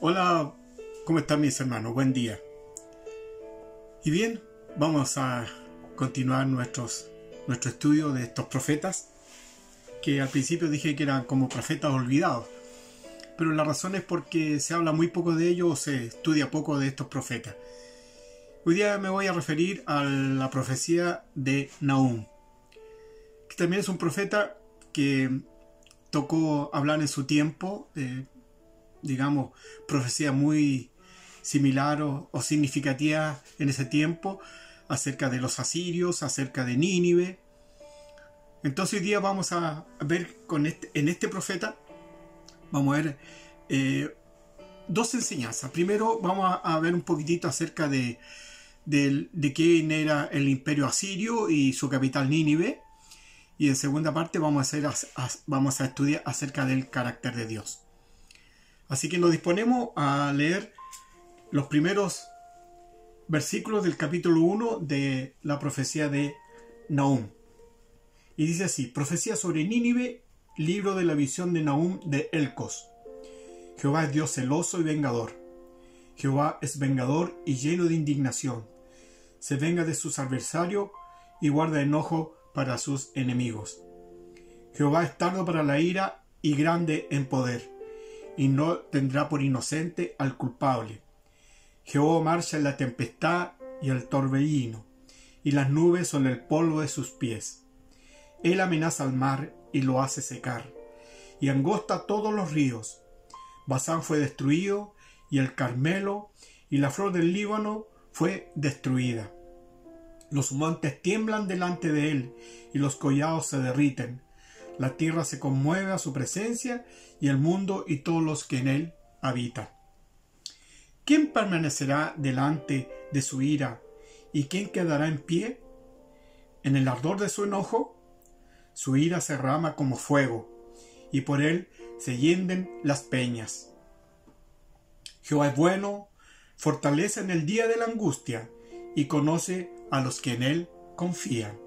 Hola, ¿cómo están mis hermanos? Buen día. Y bien, vamos a continuar nuestro estudio de estos profetas, que al principio dije que eran como profetas olvidados, pero la razón es porque se habla muy poco de ellos o se estudia poco de estos profetas. Hoy día me voy a referir a la profecía de Nahum, que también es un profeta que tocó hablar en su tiempo, digamos, profecía muy similar o significativa en ese tiempo, acerca de los asirios, acerca de Nínive. Entonces hoy día vamos a ver en este profeta, vamos a ver dos enseñanzas. Primero vamos a ver un poquitito acerca de quién era el imperio asirio y su capital Nínive. Y en segunda parte vamos a estudiar acerca del carácter de Dios. Así que nos disponemos a leer los primeros versículos del capítulo 1 de la profecía de Nahum. Y dice así: profecía sobre Nínive, libro de la visión de Nahum de Elcos. Jehová es Dios celoso y vengador. Jehová es vengador y lleno de indignación. Se venga de sus adversarios y guarda enojo para sus enemigos. Jehová es tardo para la ira y grande en poder, y no tendrá por inocente al culpable. Jehová marcha en la tempestad y el torbellino, y las nubes son el polvo de sus pies. Él amenaza al mar y lo hace secar, y angosta todos los ríos. Basán fue destruido, y el Carmelo, y la flor del Líbano fue destruida. Los montes tiemblan delante de él, y los collados se derriten. La tierra se conmueve a su presencia, y el mundo y todos los que en él habitan. ¿Quién permanecerá delante de su ira? ¿Y quién quedará en pie? En el ardor de su enojo, su ira se derrama como fuego, y por él se hienden las peñas. Jehová es bueno, fortalece en el día de la angustia, y conoce a los que en él confían.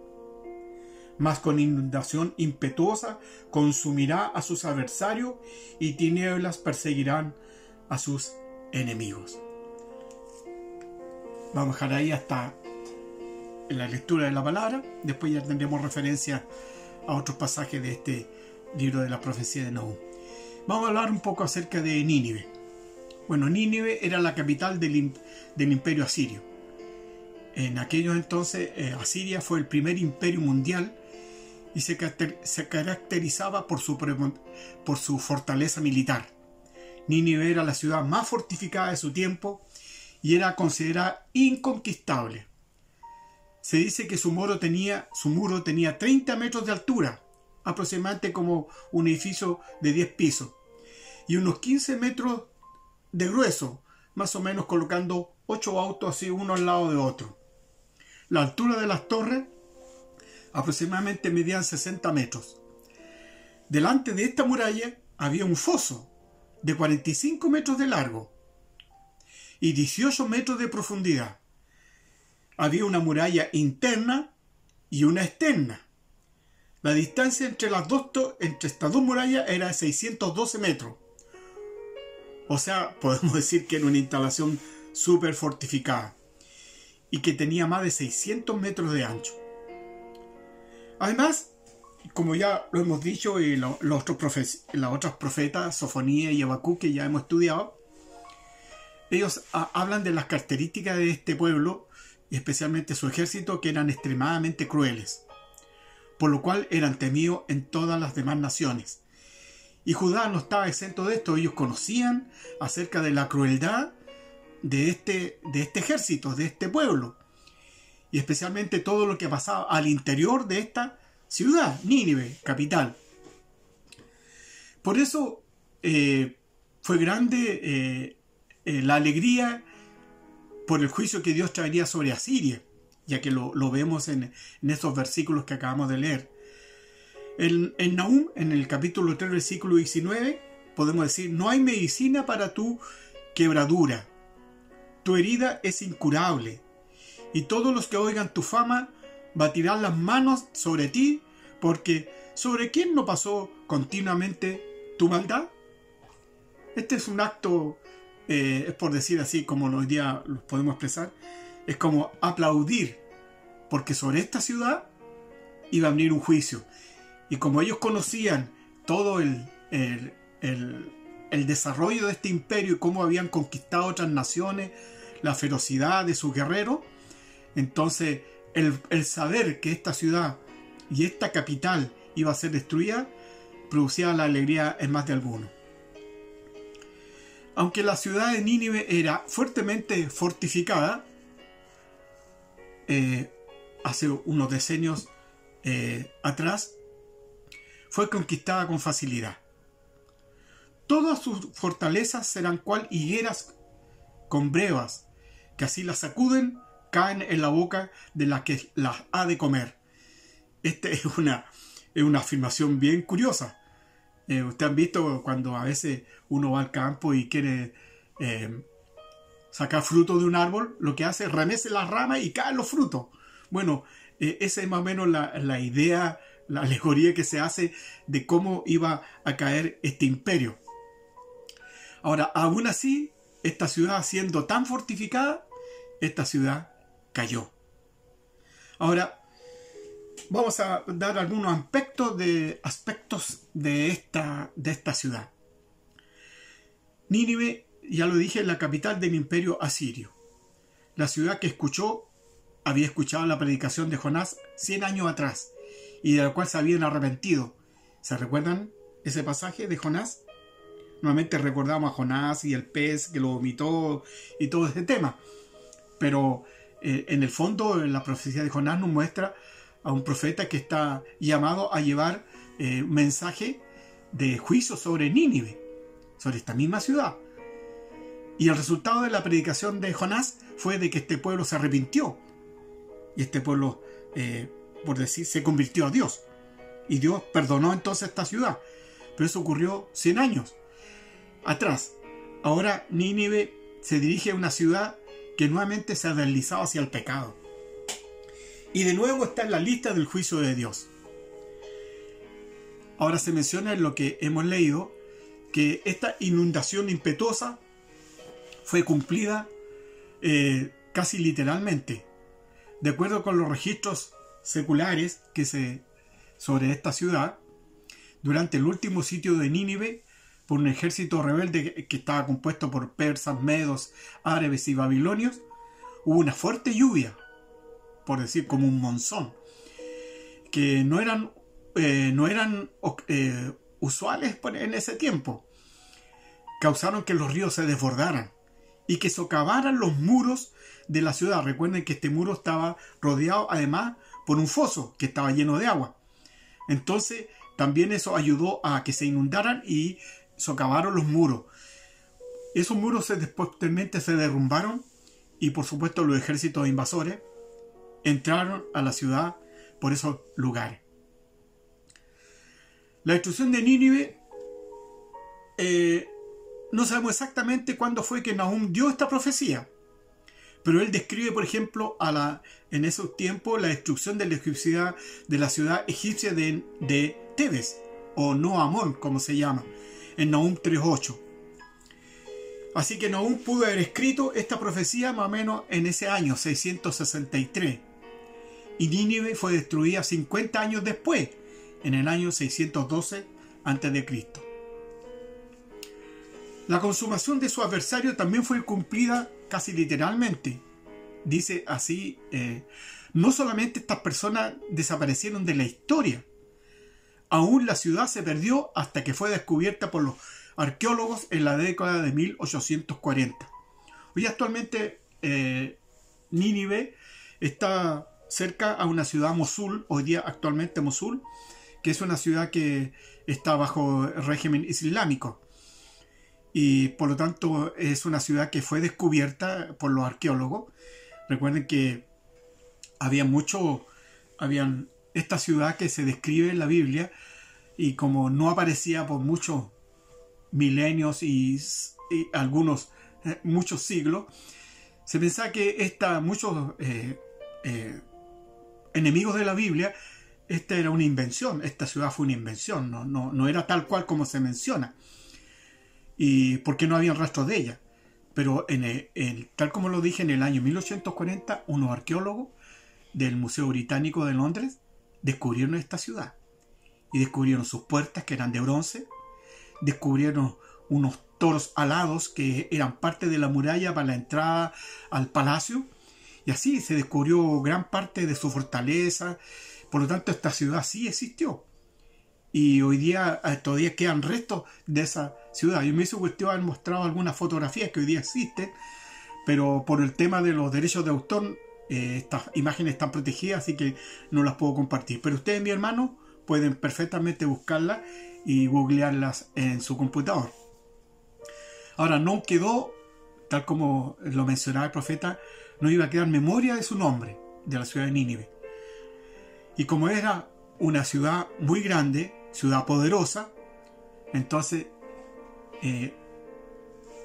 Mas con inundación impetuosa consumirá a sus adversarios, y tinieblas perseguirán a sus enemigos. Vamos a dejar ahí hasta en la lectura de la palabra. Después ya tendremos referencia a otros pasajes de este libro de la profecía de Nahum. Vamos a hablar un poco acerca de Nínive. Bueno, Nínive era la capital del imperio asirio. En aquellos entonces Asiria fue el primer imperio mundial y se caracterizaba por su fortaleza militar. Nínive era la ciudad más fortificada de su tiempo y era considerada inconquistable. Se dice que su muro tenía 30 metros de altura, aproximadamente como un edificio de 10 pisos, y unos 15 metros de grueso, más o menos colocando 8 autos así uno al lado de otro. La altura de las torres aproximadamente medían 60 metros. Delante de esta muralla había un foso de 45 metros de largo y 18 metros de profundidad. Había una muralla interna y una externa. La distancia entre estas dos murallas era de 612 metros. O sea, podemos decir que era una instalación súper fortificada y que tenía más de 600 metros de ancho. Además, como ya lo hemos dicho, y las otras profetas, Sofonía y Habacuc, que ya hemos estudiado, ellos hablan de las características de este pueblo, y especialmente su ejército, que eran extremadamente crueles, por lo cual eran temidos en todas las demás naciones. Y Judá no estaba exento de esto. Ellos conocían acerca de la crueldad de este ejército, de este pueblo, y especialmente todo lo que pasaba al interior de esta ciudad, Nínive, capital. Por eso fue grande la alegría por el juicio que Dios traería sobre Asiria, ya que lo vemos en estos versículos que acabamos de leer. En Nahum, en el capítulo 3, versículo 19, podemos decir: no hay medicina para tu quebradura, tu herida es incurable, y todos los que oigan tu fama batirán las manos sobre ti, porque ¿sobre quién no pasó continuamente tu maldad? Este es un acto, es por decir así, como hoy día los podemos expresar, es como aplaudir, porque sobre esta ciudad iba a venir un juicio. Y como ellos conocían todo el desarrollo de este imperio y cómo habían conquistado otras naciones, la ferocidad de sus guerreros, entonces el saber que esta ciudad y esta capital iba a ser destruida, producía la alegría en más de alguno. Aunque la ciudad de Nínive era fuertemente fortificada, hace unos decenios atrás, fue conquistada con facilidad. Todas sus fortalezas serán cual higueras con brevas, que así las sacuden, caen en la boca de la que las ha de comer. Esta es una afirmación bien curiosa. Ustedes han visto cuando a veces uno va al campo y quiere sacar fruto de un árbol, lo que hace es remece las ramas y caen los frutos. Bueno, esa es más o menos la idea, la alegoría que se hace de cómo iba a caer este imperio. Ahora, aún así, esta ciudad siendo tan fortificada, esta ciudad cayó. Ahora, vamos a dar algunos aspectos de esta ciudad. Nínive, ya lo dije, es la capital del imperio asirio. La ciudad que había escuchado la predicación de Jonás 100 años atrás y de la cual se habían arrepentido. ¿Se recuerdan ese pasaje de Jonás? Normalmente recordamos a Jonás y el pez que lo vomitó y todo ese tema. Pero en el fondo, en la profecía de Jonás nos muestra a un profeta que está llamado a llevar un mensaje de juicio sobre Nínive, sobre esta misma ciudad. Y el resultado de la predicación de Jonás fue de que este pueblo se arrepintió. Y este pueblo, por decir, se convirtió a Dios. Y Dios perdonó entonces esta ciudad. Pero eso ocurrió 100 años atrás. Ahora Nínive se dirige a una ciudad que nuevamente se ha deslizado hacia el pecado. Y de nuevo está en la lista del juicio de Dios. Ahora se menciona en lo que hemos leído que esta inundación impetuosa fue cumplida casi literalmente. De acuerdo con los registros seculares sobre esta ciudad, durante el último sitio de Nínive, por un ejército rebelde que estaba compuesto por persas, medos, árabes y babilonios, hubo una fuerte lluvia, por decir como un monzón, que no eran usuales en ese tiempo. Causaron que los ríos se desbordaran y que socavaran los muros de la ciudad. Recuerden que este muro estaba rodeado además por un foso que estaba lleno de agua. Entonces también eso ayudó a que se inundaran y socavaron los muros. Esos muros posteriormente se derrumbaron y por supuesto los ejércitos invasores entraron a la ciudad por esos lugares. La destrucción de Nínive, no sabemos exactamente cuándo fue que Nahum dio esta profecía, pero él describe, por ejemplo, en esos tiempos la destrucción de la ciudad egipcia de Tebes, o No Amón, como se llama, en Nahum 3.8. Así que Nahum pudo haber escrito esta profecía más o menos en ese año, 663. Y Nínive fue destruida 50 años después, en el año 612 a.C. La consumación de su adversario también fue cumplida casi literalmente. Dice así, no solamente estas personas desaparecieron de la historia, aún la ciudad se perdió hasta que fue descubierta por los arqueólogos en la década de 1840. Hoy actualmente Nínive está cerca a una ciudad Mosul, hoy día actualmente Mosul, que es una ciudad que está bajo el régimen islámico. Y por lo tanto es una ciudad que fue descubierta por los arqueólogos. Recuerden que habían esta ciudad que se describe en la Biblia y como no aparecía por muchos milenios y muchos siglos, se pensaba que muchos enemigos de la Biblia, esta era una invención, esta ciudad fue una invención, no era tal cual como se menciona. y porque no había rastros de ella. Pero tal como lo dije, en el año 1840, unos arqueólogos del Museo Británico de Londres descubrieron esta ciudad. Y descubrieron sus puertas, que eran de bronce. Descubrieron unos toros alados que eran parte de la muralla para la entrada al palacio. Y así se descubrió gran parte de su fortaleza. Por lo tanto, esta ciudad sí existió. Y hoy día todavía quedan restos de esa ciudad. Yo me hizo cuestión haber mostrado algunas fotografías que hoy día existen, pero por el tema de los derechos de autor, estas imágenes están protegidas, así que no las puedo compartir. Pero ustedes, mi hermano, pueden perfectamente buscarlas y googlearlas en su computador. Ahora, no quedó, tal como lo mencionaba el profeta, no iba a quedar memoria de su nombre, de la ciudad de Nínive. Y como era una ciudad muy grande, ciudad poderosa, entonces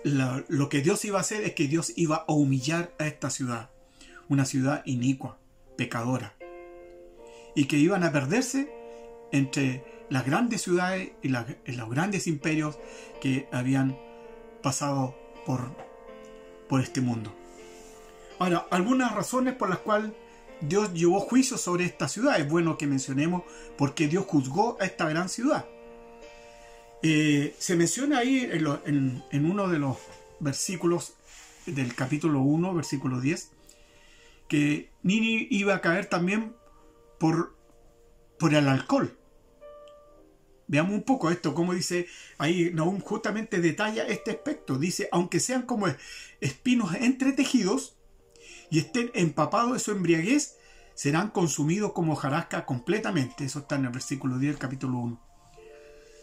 lo que Dios iba a hacer es que Dios iba a humillar a esta ciudad, una ciudad inicua, pecadora, y que iban a perderse entre las grandes ciudades y los grandes imperios que habían pasado por este mundo. Ahora, algunas razones por las cuales Dios llevó juicio sobre esta ciudad. Es bueno que mencionemos por qué Dios juzgó a esta gran ciudad. Se menciona ahí en uno de los versículos del capítulo 1, versículo 10, que Nínive iba a caer también por el alcohol. Veamos un poco esto, como dice ahí, Nahum justamente detalla este aspecto. Dice, aunque sean como espinos entretejidos y estén empapados de su embriaguez, serán consumidos como hojarasca completamente. Eso está en el versículo 10 del capítulo 1.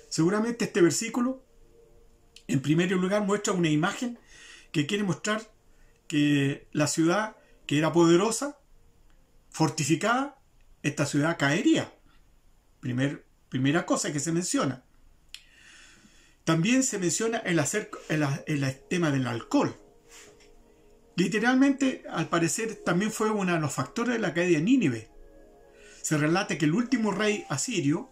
Seguramente este versículo, en primer lugar, muestra una imagen que quiere mostrar que la ciudad, que era poderosa, fortificada, esta ciudad caería. Primera cosa que se menciona. También se menciona el tema del alcohol. Literalmente, al parecer, también fue uno de los factores de la caída de Nínive. Se relata que el último rey asirio,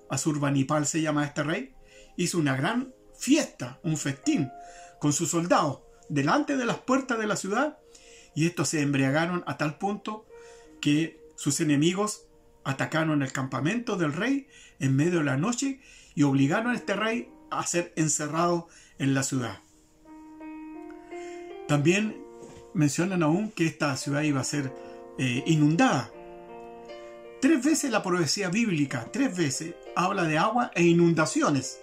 Asurbanipal se llama este rey, hizo una gran fiesta, un festín, con sus soldados, delante de las puertas de la ciudad, y estos se embriagaron a tal punto que sus enemigos atacaron el campamento del rey en medio de la noche y obligaron a este rey a ser encerrado en la ciudad. También mencionan aún que esta ciudad iba a ser inundada. 3 veces la profecía bíblica, 3 veces, habla de agua e inundaciones.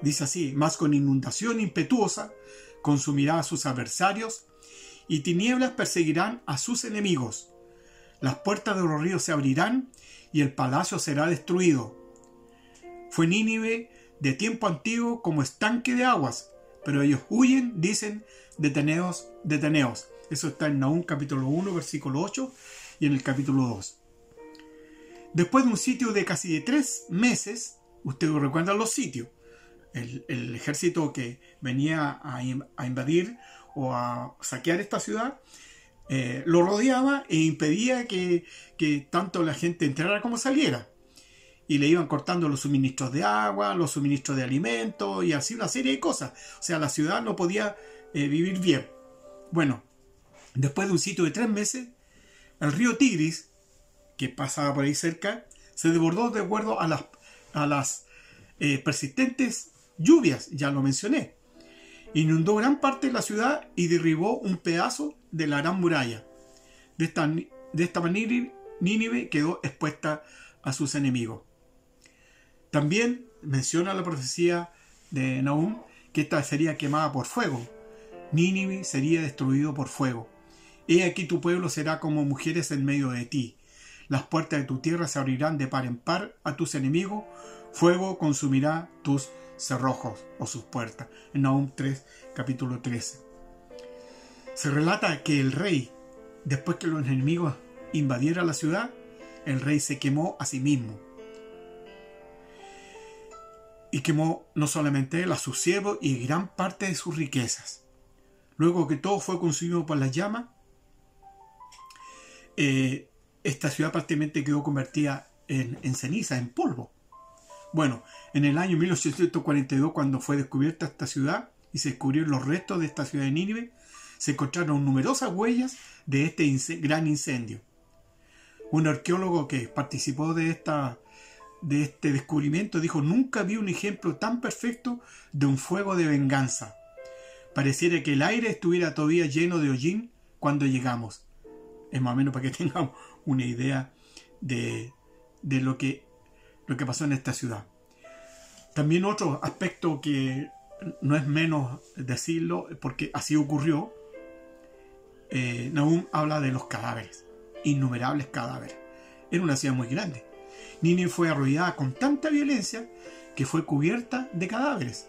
Dice así, mas con inundación impetuosa consumirá a sus adversarios y tinieblas perseguirán a sus enemigos. Las puertas de los ríos se abrirán y el palacio será destruido. Fue Nínive de tiempo antiguo como estanque de aguas, pero ellos huyen, dicen, deteneos, deteneos. Eso está en Nahum capítulo 1, versículo 8 y en el capítulo 2. Después de un sitio de casi de 3 meses, ustedes recuerdan los sitios, el ejército que venía a invadir o a saquear esta ciudad, lo rodeaba e impedía que tanto la gente entrara como saliera. Y le iban cortando los suministros de agua, los suministros de alimentos y así una serie de cosas. O sea, la ciudad no podía vivir bien. Bueno, después de un sitio de 3 meses, el río Tigris, que pasaba por ahí cerca, se desbordó de acuerdo a las persistentes lluvias, ya lo mencioné. Inundó gran parte de la ciudad y derribó un pedazo de la gran muralla. De esta manera, Nínive quedó expuesta a sus enemigos. También menciona la profecía de Nahum que esta sería quemada por fuego. Nínive sería destruido por fuego. He aquí tu pueblo será como mujeres en medio de ti. Las puertas de tu tierra se abrirán de par en par a tus enemigos. Fuego consumirá tus cerrojos o sus puertas. En Nahum 3, capítulo 13. Se relata que el rey, después que los enemigos invadieran la ciudad, el rey se quemó a sí mismo. Y quemó no solamente él, a sus siervos y gran parte de sus riquezas. Luego que todo fue consumido por las llamas, esta ciudad prácticamente quedó convertida en ceniza, en polvo. Bueno, en el año 1842, cuando fue descubierta esta ciudad y se descubrieron los restos de esta ciudad de Nínive, se encontraron numerosas huellas de este gran incendio. Un arqueólogo que participó de este descubrimiento dijo: nunca vi un ejemplo tan perfecto de un fuego de venganza. Pareciera que el aire estuviera todavía lleno de hollín cuando llegamos. Es más o menos para que tengamos una idea de lo que pasó en esta ciudad. También otro aspecto que no es menos decirlo, porque así ocurrió, Nahum habla de los cadáveres, innumerables cadáveres. Era una ciudad muy grande. Nínive fue arrollada con tanta violencia que fue cubierta de cadáveres,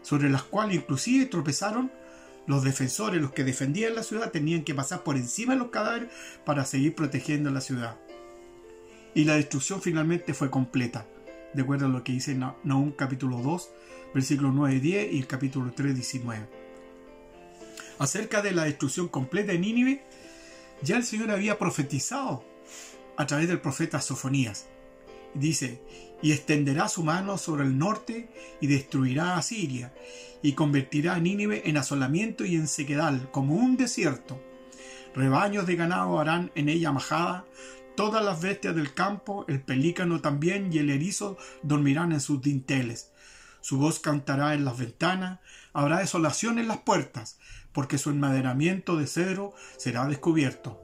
sobre las cuales inclusive tropezaron los defensores. Los que defendían la ciudad tenían que pasar por encima de los cadáveres para seguir protegiendo la ciudad. Y la destrucción finalmente fue completa, de acuerdo a lo que dice Nahum capítulo 2, versículos 9 y 10, y el capítulo 3, 19. Acerca de la destrucción completa de Nínive, ya el Señor había profetizado a través del profeta Sofonías. Dice: y extenderá su mano sobre el norte y destruirá a Siria, y convertirá a Nínive en asolamiento y en sequedal, como un desierto. Rebaños de ganado harán en ella majada, todas las bestias del campo, el pelícano también y el erizo dormirán en sus dinteles. Su voz cantará en las ventanas, habrá desolación en las puertas, porque su enmaderamiento de cedro será descubierto.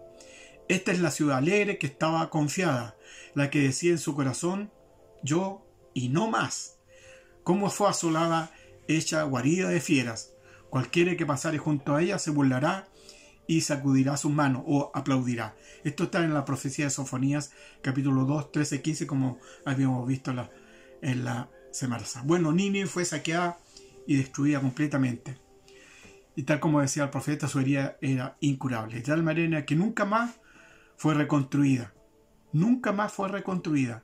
Esta es la ciudad alegre que estaba confiada, la que decía en su corazón: yo y no más. Cómo fue asolada, hecha guarida de fieras. Cualquiera que pasare junto a ella se burlará y sacudirá sus manos o aplaudirá. Esto está en la profecía de Sofonías, capítulo 2, 13, 15, como habíamos visto en la semana pasada. Bueno, Nínive fue saqueada y destruida completamente. Y tal como decía el profeta, su herida era incurable. De tal manera que nunca más fue reconstruida. Nunca más fue reconstruida.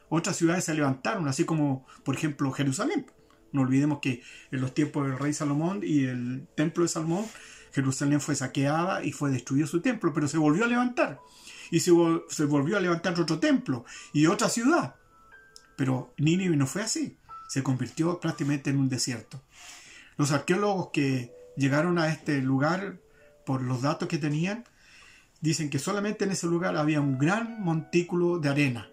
Otras ciudades se levantaron, así como, por ejemplo, Jerusalén. No olvidemos que en los tiempos del rey Salomón y el templo de Salomón, Jerusalén fue saqueada y fue destruido su templo, pero se volvió a levantar. Y se volvió a levantar otro templo y otra ciudad. Pero Nínive no fue así. Se convirtió prácticamente en un desierto. Los arqueólogos que llegaron a este lugar, por los datos que tenían, dicen que solamente en ese lugar había un gran montículo de arena.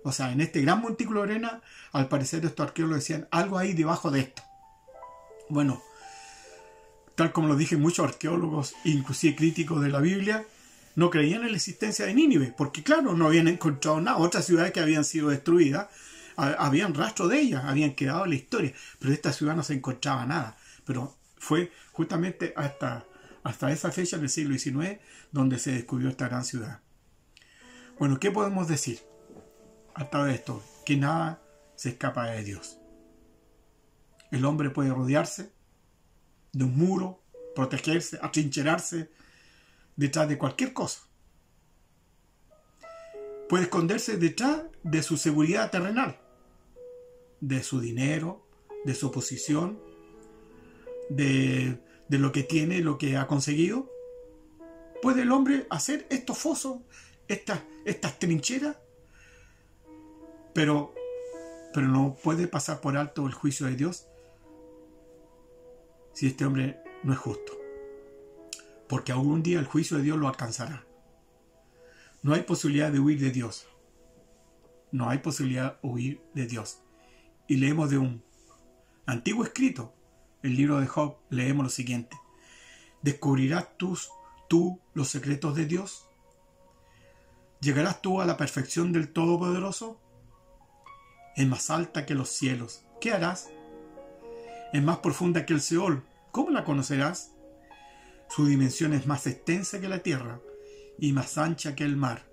O sea, en este gran montículo de arena, al parecer estos arqueólogos decían: algo hay debajo de esto. Bueno, tal como lo dije, muchos arqueólogos, inclusive críticos de la Biblia, no creían en la existencia de Nínive, porque claro, no habían encontrado nada. Otras ciudades que habían sido destruidas, habían rastro de ellas, habían quedado en la historia, pero de esta ciudad no se encontraba nada. Pero fue justamente hasta esa fecha del siglo XIX donde se descubrió esta gran ciudad. Bueno, ¿qué podemos decir a través de esto? Que nada se escapa de Dios. El hombre puede rodearse de un muro, protegerse, atrincherarse detrás de cualquier cosa. Puede esconderse detrás de su seguridad terrenal, de su dinero, de su posición, de lo que tiene, lo que ha conseguido. ¿Puede el hombre hacer estos fosos, estas trincheras? Pero no puede pasar por alto el juicio de Dios si este hombre no es justo. Porque algún día el juicio de Dios lo alcanzará. No hay posibilidad de huir de Dios. No hay posibilidad de huir de Dios. Y leemos de un antiguo escrito, el libro de Job, leemos lo siguiente: ¿descubrirás tú los secretos de Dios? ¿Llegarás tú a la perfección del Todopoderoso? Es más alta que los cielos. ¿Qué harás? Es más profunda que el Seol. ¿Cómo la conocerás? Su dimensión es más extensa que la tierra y más ancha que el mar.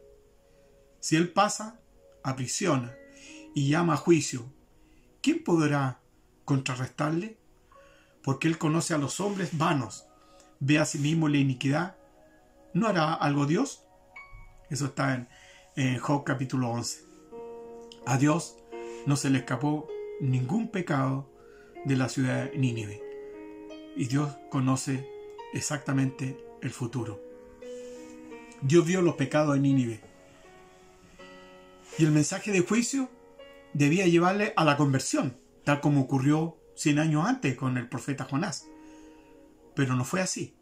Si él pasa, aprisiona y llama a juicio, ¿quién podrá contrarrestarle? Porque él conoce a los hombres vanos, ve a sí mismo la iniquidad. ¿No hará algo Dios? Eso está en Job capítulo 11. A Dios no se le escapó ningún pecado de la ciudad de Nínive. Y Dios conoce exactamente el futuro. Dios vio los pecados de Nínive. Y el mensaje de juicio debía llevarle a la conversión, tal como ocurrió 100 años antes con el profeta Jonás. Pero no fue así.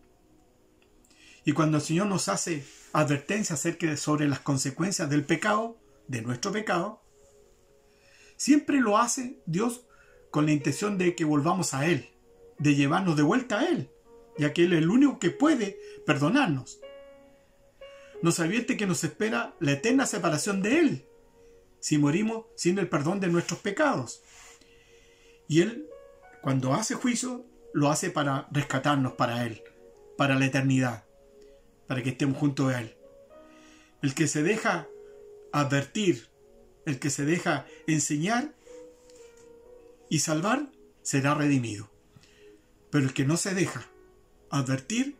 Y cuando el Señor nos hace advertencia sobre las consecuencias del pecado, de nuestro pecado, siempre lo hace Dios con la intención de que volvamos a Él, de llevarnos de vuelta a Él, ya que Él es el único que puede perdonarnos. Nos advierte que nos espera la eterna separación de Él, si morimos sin el perdón de nuestros pecados. Y Él, cuando hace juicio, lo hace para rescatarnos para Él, para la eternidad, para que estemos junto a Él. El que se deja advertir, el que se deja enseñar y salvar, será redimido. Pero el que no se deja advertir,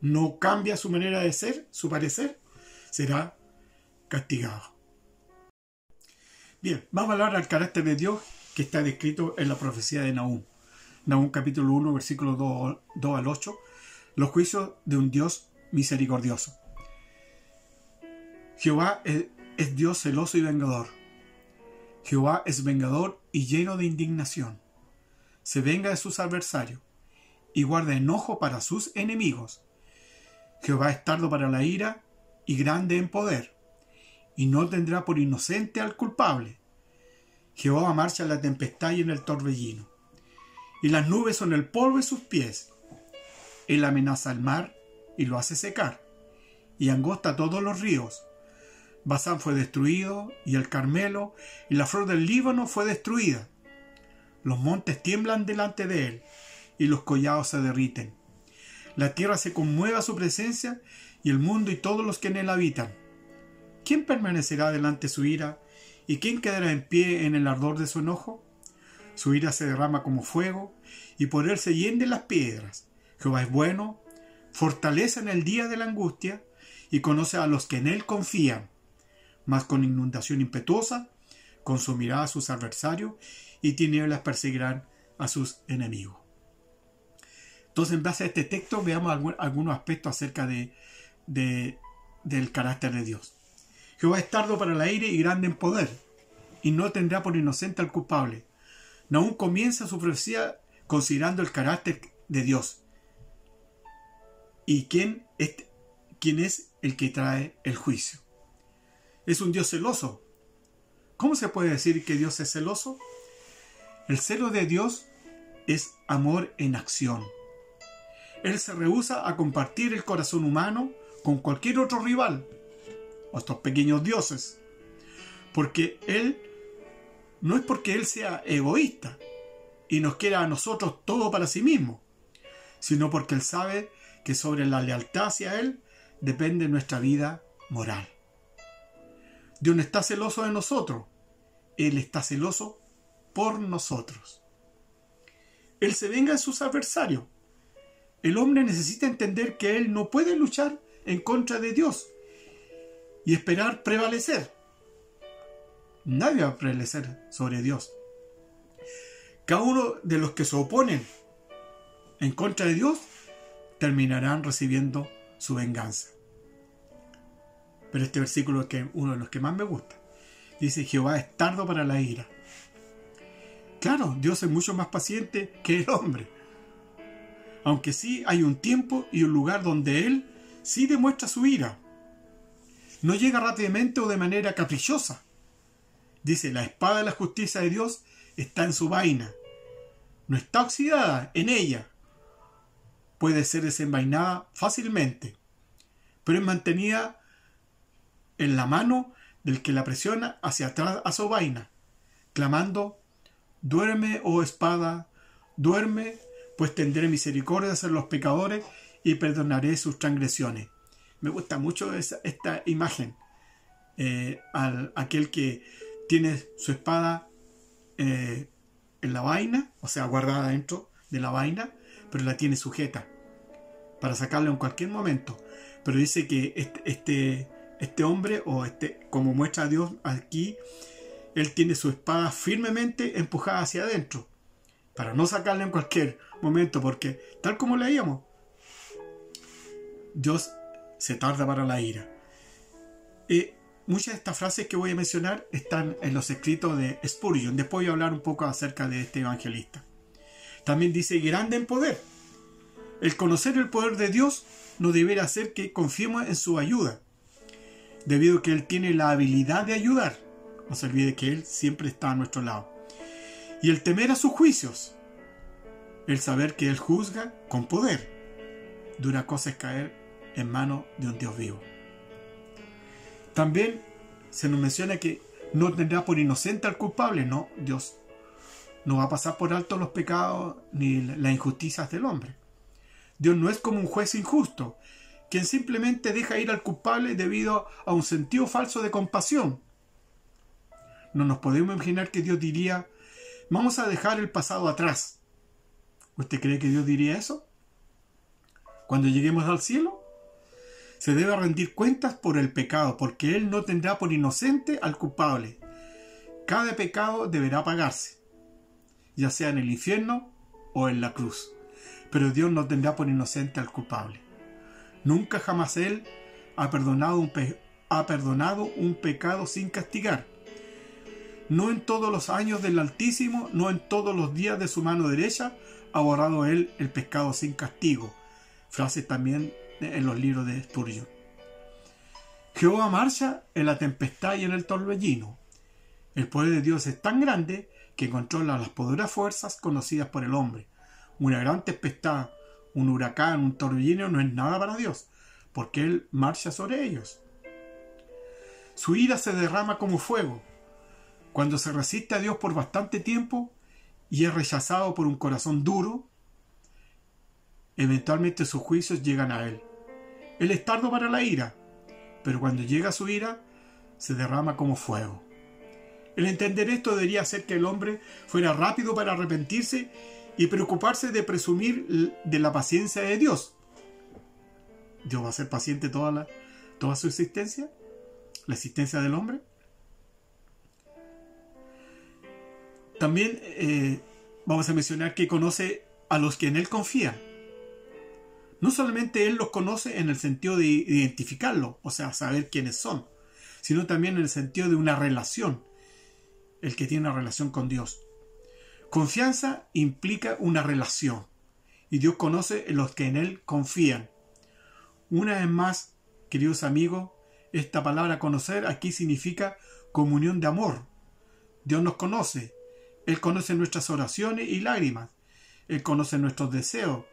no cambia su manera de ser, su parecer, será castigado. Bien, vamos a hablar del carácter de Dios que está descrito en la profecía de Nahum. Nahum capítulo 1, versículos 2 al 8. Los juicios de un Dios misericordioso. Jehová es Dios celoso y vengador. Jehová es vengador y lleno de indignación. Se venga de sus adversarios y guarda enojo para sus enemigos. Jehová es tardo para la ira y grande en poder, y no tendrá por inocente al culpable. Jehová marcha en la tempestad y en el torbellino, y las nubes son el polvo de sus pies. Él amenaza al mar y lo hace secar, y angosta todos los ríos. Basán fue destruido, y el Carmelo, y la flor del Líbano fue destruida. Los montes tiemblan delante de él, y los collados se derriten. La tierra se conmueve a su presencia, y el mundo y todos los que en él habitan. ¿Quién permanecerá delante de su ira? ¿Y quién quedará en pie en el ardor de su enojo? Su ira se derrama como fuego, y por él se hienden las piedras. Jehová es bueno, fortalece en el día de la angustia, y conoce a los que en él confían. Mas con inundación impetuosa consumirá a sus adversarios, y tinieblas perseguirán a sus enemigos. Entonces, en base a este texto, veamos algunos aspectos acerca del carácter de Dios. Jehová es tardo para la ira y grande en poder, y no tendrá por inocente al culpable. Nahum comienza su profecía considerando el carácter de Dios. ¿Y quién es el que trae el juicio? Es un Dios celoso. ¿Cómo se puede decir que Dios es celoso? El celo de Dios es amor en acción. Él se rehúsa a compartir el corazón humano con cualquier otro rival, o estos pequeños dioses, porque Él no es porque Él sea egoísta y nos quiera a nosotros todo para sí mismo, sino porque Él sabe que sobre la lealtad hacia Él depende nuestra vida moral. Dios no está celoso de nosotros, Él está celoso por nosotros. Él se venga de sus adversarios. El hombre necesita entender que él no puede luchar en contra de Dios y esperar prevalecer. Nadie va a prevalecer sobre Dios. Cada uno de los que se oponen en contra de Dios terminarán recibiendo su venganza. Pero este versículo es uno de los que más me gusta. Dice: Jehová es tardo para la ira. Claro, Dios es mucho más paciente que el hombre. Aunque sí hay un tiempo y un lugar donde Él sí demuestra su ira. No llega rápidamente o de manera caprichosa. Dice: la espada de la justicia de Dios está en su vaina. No está oxidada en ella. Puede ser desenvainada fácilmente, pero es mantenida en la mano del que la presiona hacia atrás a su vaina, clamando: duerme, oh espada, duerme, pues tendré misericordia hacia los pecadores y perdonaré sus transgresiones. Me gusta mucho esta imagen. Aquel que tiene su espada en la vaina, o sea, guardada dentro de la vaina, pero la tiene sujeta para sacarla en cualquier momento. Pero dice que este hombre, como muestra a Dios aquí, él tiene su espada firmemente empujada hacia adentro, para no sacarla en cualquier momento, porque tal como leíamos, Dios se tarda para la ira. muchas de estas frases que voy a mencionar están en los escritos de Spurgeon. Después voy a hablar un poco acerca de este evangelista. También dice, grande en poder. El conocer el poder de Dios no deberá hacer que confiemos en su ayuda, debido a que Él tiene la habilidad de ayudar. No se olvide que Él siempre está a nuestro lado. Y el temer a sus juicios, el saber que Él juzga con poder. Dura cosa es caer en manos de un Dios vivo. También se nos menciona que no tendrá por inocente al culpable. No, Dios no va a pasar por alto los pecados ni las injusticias del hombre. Dios no es como un juez injusto, quien simplemente deja ir al culpable debido a un sentido falso de compasión. No nos podemos imaginar que Dios diría, vamos a dejar el pasado atrás. ¿Usted cree que Dios diría eso? Cuando lleguemos al cielo, se debe rendir cuentas por el pecado, porque Él no tendrá por inocente al culpable. Cada pecado deberá pagarse, ya sea en el infierno o en la cruz. Pero Dios no tendrá por inocente al culpable. Nunca jamás Él ha perdonado un pecado sin castigar. No en todos los años del Altísimo, no en todos los días de su mano derecha, ha borrado Él el pecado sin castigo. Frase también en los libros de Spurgeon. Jehová marcha en la tempestad y en el torbellino. El poder de Dios es tan grande que controla las poderosas fuerzas conocidas por el hombre. Una gran tempestad, un huracán, un torbellino no es nada para Dios, porque Él marcha sobre ellos. Su ira se derrama como fuego. Cuando se resiste a Dios por bastante tiempo y es rechazado por un corazón duro, eventualmente sus juicios llegan a Él. Él es tardo para la ira, pero cuando llega su ira, se derrama como fuego. El entender esto debería hacer que el hombre fuera rápido para arrepentirse y preocuparse de presumir de la paciencia de Dios. ¿Dios va a ser paciente toda su existencia? ¿La existencia del hombre? También vamos a mencionar que conoce a los que en Él confían. No solamente Él los conoce en el sentido de identificarlos, o sea, saber quiénes son, sino también en el sentido de una relación, el que tiene una relación con Dios. Confianza implica una relación, y Dios conoce a los que en Él confían. Una vez más, queridos amigos, esta palabra conocer aquí significa comunión de amor. Dios nos conoce. Él conoce nuestras oraciones y lágrimas. Él conoce nuestros deseos.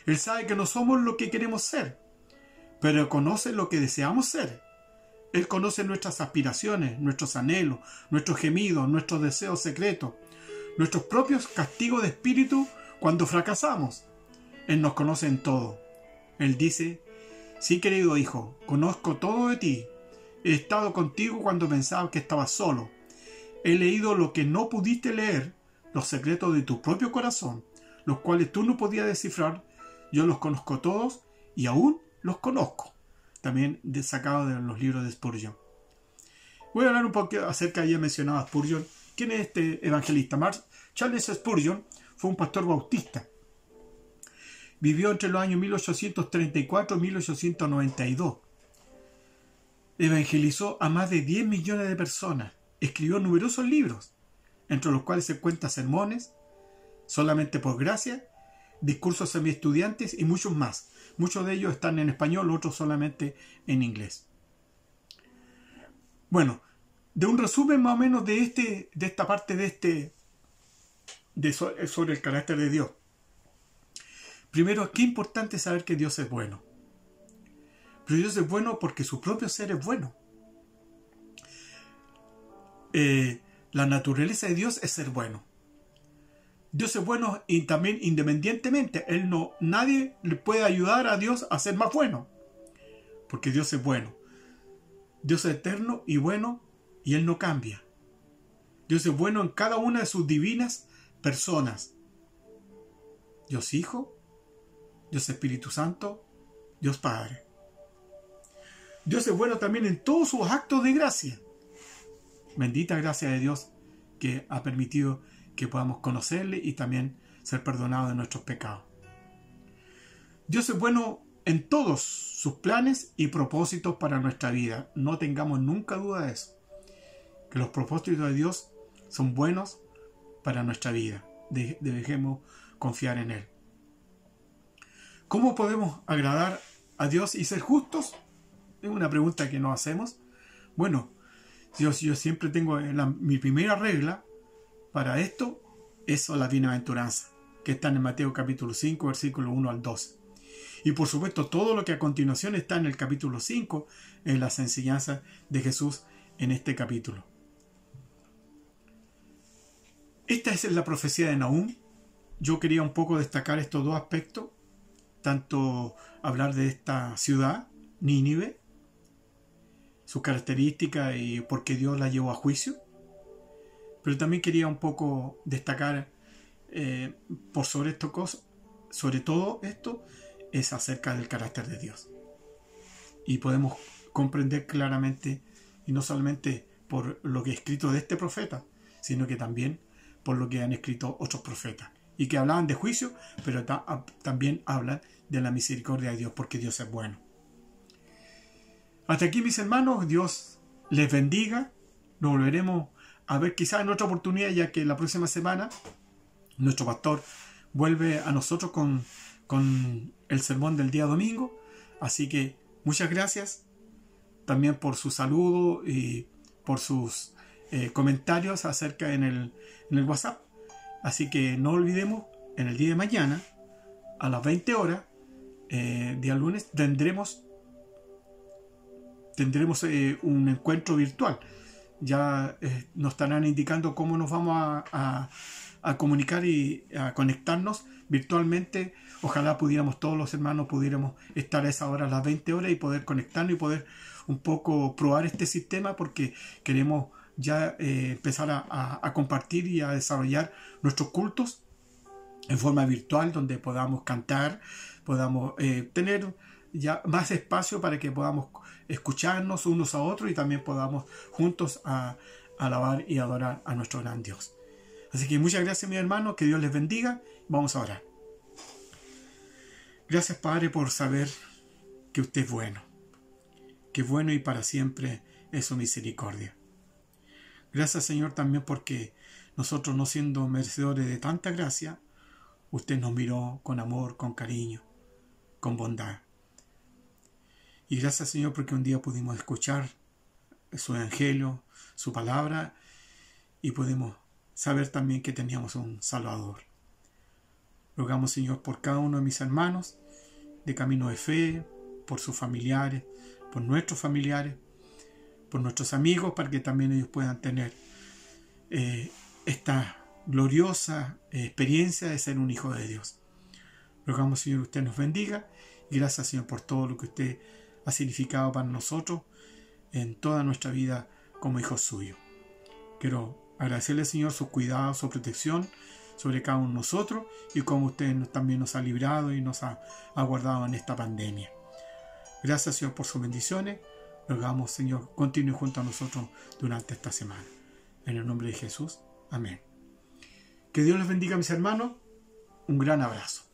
Él sabe que no somos lo que queremos ser, pero conoce lo que deseamos ser. Él conoce nuestras aspiraciones, nuestros anhelos, nuestros gemidos, nuestros deseos secretos, nuestros propios castigos de espíritu cuando fracasamos. Él nos conoce en todo. Él dice, sí, querido hijo, conozco todo de ti. He estado contigo cuando pensaba que estabas solo. He leído lo que no pudiste leer, los secretos de tu propio corazón, los cuales tú no podías descifrar. Yo los conozco todos y aún los conozco. También sacado de los libros de Spurgeon. Voy a hablar un poco acerca de ya mencionado a Spurgeon. ¿Quién es este evangelista? Charles Spurgeon fue un pastor bautista. Vivió entre los años 1834 y 1892. Evangelizó a más de 10 millones de personas. Escribió numerosos libros, entre los cuales se cuentan sermones, solamente por gracia, discursos a mis estudiantes y muchos más. Muchos de ellos están en español, otros solamente en inglés. Bueno, de un resumen más o menos de esta parte sobre el carácter de Dios. Primero, qué importante saber que Dios es bueno. Pero Dios es bueno porque su propio ser es bueno. La naturaleza de Dios es ser bueno. Dios es bueno y también independientemente. Nadie le puede ayudar a Dios a ser más bueno. Porque Dios es bueno. Dios es eterno y bueno y Él no cambia. Dios es bueno en cada una de sus divinas personas. Dios Hijo, Dios Espíritu Santo, Dios Padre. Dios es bueno también en todos sus actos de gracia. Bendita gracia de Dios que ha permitido que podamos conocerle y también ser perdonados de nuestros pecados. Dios es bueno en todos sus planes y propósitos para nuestra vida. No tengamos nunca duda de eso. Que los propósitos de Dios son buenos para nuestra vida. Dejemos confiar en Él. ¿Cómo podemos agradar a Dios y ser justos? Es una pregunta que nos hacemos. Bueno, yo siempre tengo mi primera regla para esto, es la bienaventuranza, que está en Mateo capítulo 5, versículo 1 al 12. Y por supuesto, todo lo que a continuación está en el capítulo 5, en las enseñanzas de Jesús en este capítulo. Esta es la profecía de Nahum. Yo quería un poco destacar estos dos aspectos, tanto hablar de esta ciudad, Nínive, sus características y por qué Dios la llevó a juicio, pero también quería un poco destacar sobre todo esto es acerca del carácter de Dios, y podemos comprender claramente, y no solamente por lo que he escrito de este profeta, sino que también por lo que han escrito otros profetas, y que hablaban de juicio, pero también hablan de la misericordia de Dios, porque Dios es bueno. Hasta aquí, mis hermanos, Dios les bendiga. Nos volveremos a ver quizás en otra oportunidad, ya que la próxima semana nuestro pastor vuelve a nosotros con el sermón del día domingo. Así que muchas gracias también por su saludo y por sus comentarios acerca en el WhatsApp. Así que no olvidemos, en el día de mañana, a las 20 horas, día lunes, tendremos un encuentro virtual. Ya nos estarán indicando cómo nos vamos a comunicar y a conectarnos virtualmente. Ojalá todos los hermanos pudiéramos estar a esa hora, a las 20 horas, y poder conectarnos y poder un poco probar este sistema, porque queremos ya empezar a compartir y a desarrollar nuestros cultos en forma virtual, donde podamos cantar, podamos tener ya más espacio para que podamos escucharnos unos a otros y también podamos juntos alabar y adorar a nuestro gran Dios. Así que muchas gracias, mis hermanos, que Dios les bendiga. Vamos a orar. Gracias, Padre, por saber que usted es bueno, que es bueno y para siempre es su misericordia. Gracias, Señor, también porque nosotros, no siendo merecedores de tanta gracia, usted nos miró con amor, con cariño, con bondad. Y gracias, Señor, porque un día pudimos escuchar su evangelio, su palabra, y pudimos saber también que teníamos un Salvador. Rogamos, Señor, por cada uno de mis hermanos de Camino de Fe, por sus familiares, por nuestros familiares, por nuestros amigos, para que también ellos puedan tener esta gloriosa experiencia de ser un hijo de Dios. Rogamos, Señor, usted nos bendiga, y gracias, Señor, por todo lo que usted ha significado para nosotros en toda nuestra vida como hijos suyos. Quiero agradecerle, Señor, su cuidado, su protección sobre cada uno de nosotros, y como usted también nos ha librado y nos ha guardado en esta pandemia. Gracias, Señor, por sus bendiciones. Rogamos, Señor, continúe junto a nosotros durante esta semana. En el nombre de Jesús. Amén. Que Dios les bendiga, mis hermanos. Un gran abrazo.